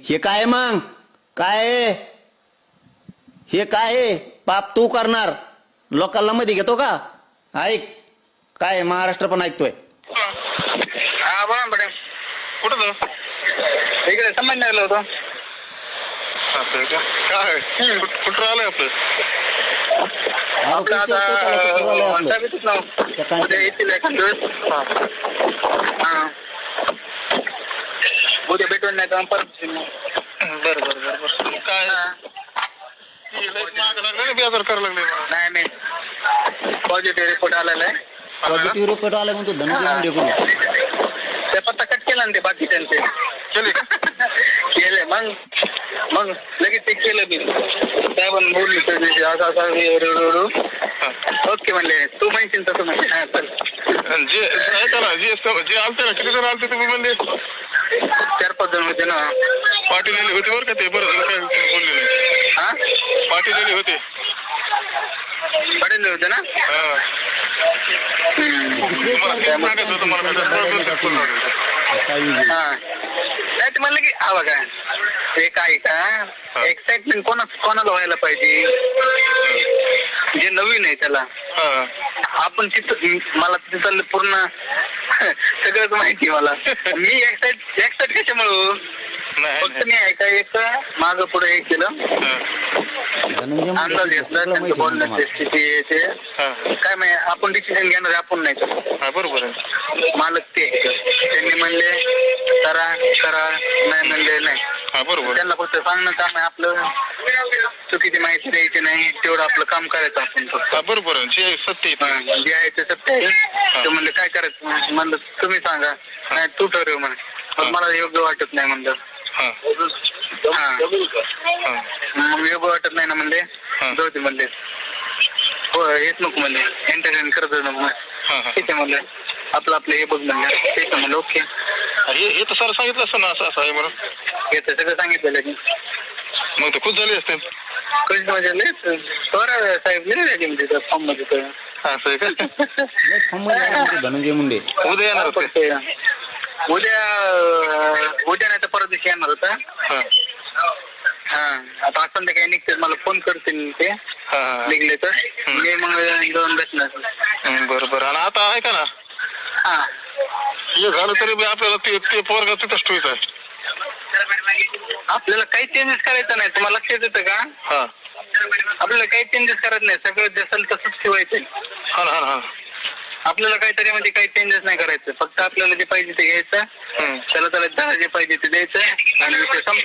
हे काय मग काय आहे? हे काय आहे? पाप तू करणार लोकांना मध्ये घेतो का? ऐक काय महाराष्ट्र पण ऐकतोय. हा बोला मॅडम. कुठं जाऊ? इकडे संभाजीनगरला होतो. असं का? काय कुठं आलंय आपलं? आपलं आता येतील एखाद दिवस. उद्या भेटून नाही का परत. बरं बरं बरं बरं. काय बेजार करायला लागले? नाही नाही पॉझिटिव्ह रिपोर्ट आलेला आहे. पॉझिटिव्ह रिपोर्ट आला म्हणतो धनंजय मुंडेकडून. ते पत्ता कट केला ना ते बाकीच्यांचे केले मग लगेच ते केलं मी. त्या पण बोलली त्या दिवशी असं ओके म्हणले तू म्हणशील तसं म्हणजे. हा चल जे आलते ना किती जण आलते तुम्ही म्हणले? 4-5 जण होते ना. पाटील होते बरं का ते. बरं काय बोलले नाही. हा पाटील होते. पाटील होते ना. नाही ते म्हणलं की हवा काय ते काय का एक्साइटमेंट कोणाला व्हायला पाहिजे जे नवीन आहे त्याला. आपण तिथं मला तिथं पूर्ण सगळंच माहिती मला. मी एक्साइट कशामुळं फक्त मी ऐका एक मागं पुढे हे केलं अंदाज घेतला त्यांचं बोलण्याची स्थिती ते काय माहिती. आपण डिसिजन घेणार आपण नाही का? बरोबर आहे. मालक ते त्यांनी म्हणले करा नाही म्हणले नाही. बरोबर. त्यांना फक्त सांगणं काम आहे आपलं. चुकीची माहिती द्यायची नाही तेवढं आपलं काम करायचं आपण फक्त. बरोबर जे सत्य जे आहे ते सत्य आहे. ते म्हणले काय करायचं म्हणलं तुम्ही सांगा. नाही तू ठरव म्हणे. मला योग्य वाटत नाही म्हणलं. मग योग्य वाटत नाही ना म्हणले जाऊ दे म्हणले. हो येत नको म्हणले एंटरटेन करत नको. ठीक आहे म्हणलं आपलं हे बघ म्हणलं. ठीक आहे म्हणलं ओके. हे तर सर सांगितलं असतं ना असं आहे म्हणून. हे तर सगळं सांगितलेलं की मग ते खुश झाले असते. खुश म्हणजे साहेब नाही फॉर्म मध्ये. असं आहे का? धनंजय मुंडे उद्या येणार होते. उद्या नाही तर परत दिवशी येणार होता. हा आता संध्याकाळी निघते मला फोन करतील ते निघले तर मी मग जाऊन भेटणार. बरोबर. आणि आता ऐका ना हा हे झालं तरी आपल्याला ते पोरगा तिथंच ठेवायचं आहे. आपल्याला काही चेंजेस करायचं नाही. तुम्हाला लक्षात येतं का? हा आपल्याला काही चेंजेस करायचं नाही. सगळं जसं तसंच ठेवायचं. हा आपल्याला काहीतरी म्हणजे काही चेंजेस नाही करायचं. फक्त आपल्याला जे पाहिजे ते घ्यायचं. त्याला जे पाहिजे ते द्यायचं आणि